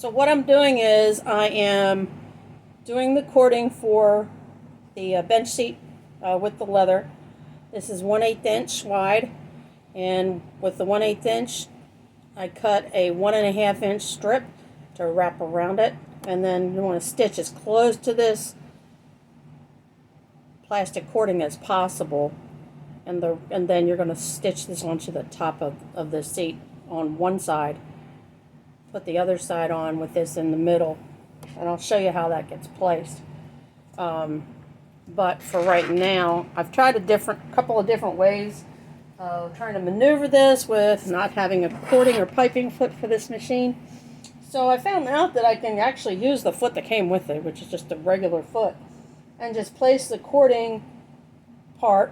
So what I'm doing is I am doing the cording for the bench seat with the leather. This is 1/8 inch wide, and with the 1/8 inch I cut a 1.5 inch strip to wrap around it, and then you want to stitch as close to this plastic cording as possible, and then you're going to stitch this onto the top of the seat on one side, put the other side on with this in the middle, and I'll show you how that gets placed. But for right now, I've tried a couple of different ways of trying to maneuver this with not having a cording or piping foot for this machine. So I found out that I can actually use the foot that came with it, which is just a regular foot, and just place the cording part,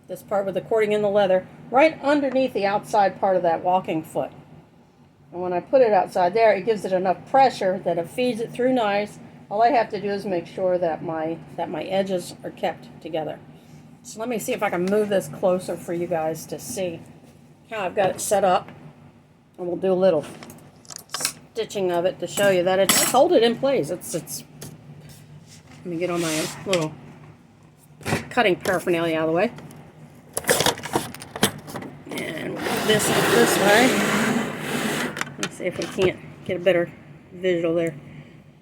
this part with the cording in the leather, right underneath the outside part of that walking foot. And when I put it outside there, it gives it enough pressure that it feeds it through nice. All I have to do is make sure that my edges are kept together. So let me see if I can move this closer for you guys to see how I've got it set up. And we'll do a little stitching of it to show you that it does hold it in place. It's let me get all my little cutting paraphernalia out of the way. And we'll do this way. Let's see if we can't get a better visual there.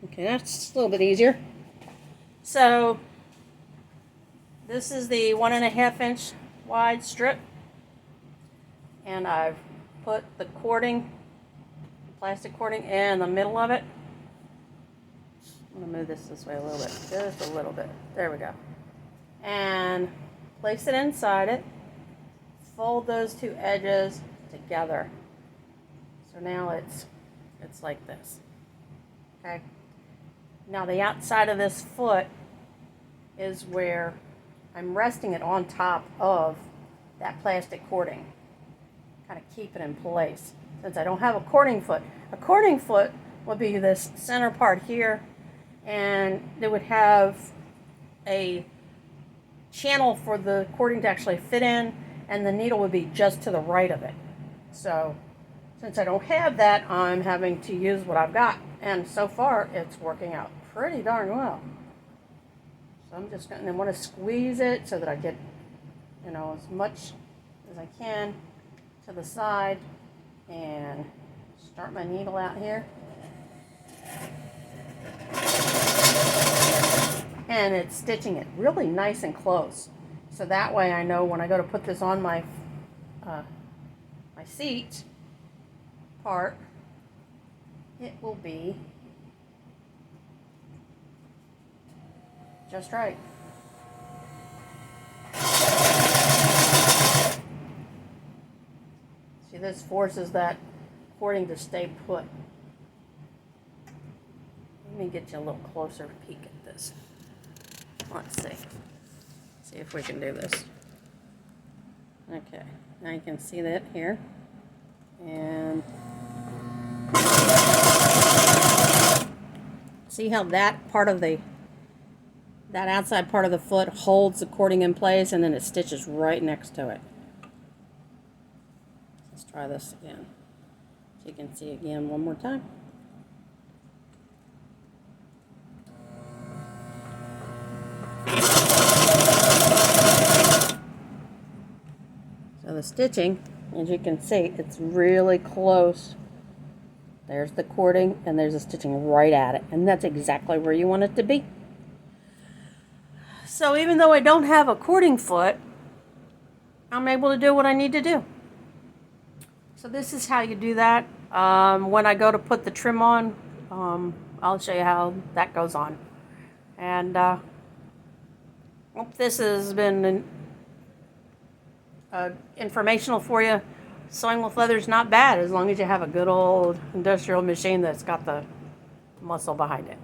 Okay, that's a little bit easier. So this is the 1.5 inch wide strip, and I've put the cording, plastic cording, in the middle of it. I'm going to move this way a little bit, just a little bit. There we go. And place it inside it. Fold those two edges together. So now it's like this. Okay. Now the outside of this foot is where I'm resting it on top of that plastic cording, kind of keep it in place. Since I don't have a cording foot would be this center part here, and it would have a channel for the cording to actually fit in, and the needle would be just to the right of it. So since I don't have that, I'm having to use what I've got, and so far it's working out pretty darn well. So I'm just going to want to squeeze it so that I get, as much as I can to the side, and start my needle out here. And it's stitching it really nice and close. So that way I know when I go to put this on my seat part, it will be just right. See, this forces that cording to stay put. Let me get you a little closer peek at this. Let's see. See if we can do this. Okay, now you can see that here. And see how that part of that outside part of the foot holds the cording in place, and then it stitches right next to it. Let's try this again, so you can see again one more time. So the stitching, as you can see, it's really close. There's the cording, and there's the stitching right at it, and that's exactly where you want it to be. So even though I don't have a cording foot, I'm able to do what I need to do. So this is how you do that. When I go to put the trim on, I'll show you how that goes on. And hope this has been informational for you. Sewing with leather is not bad as long as you have a good old industrial machine that's got the muscle behind it.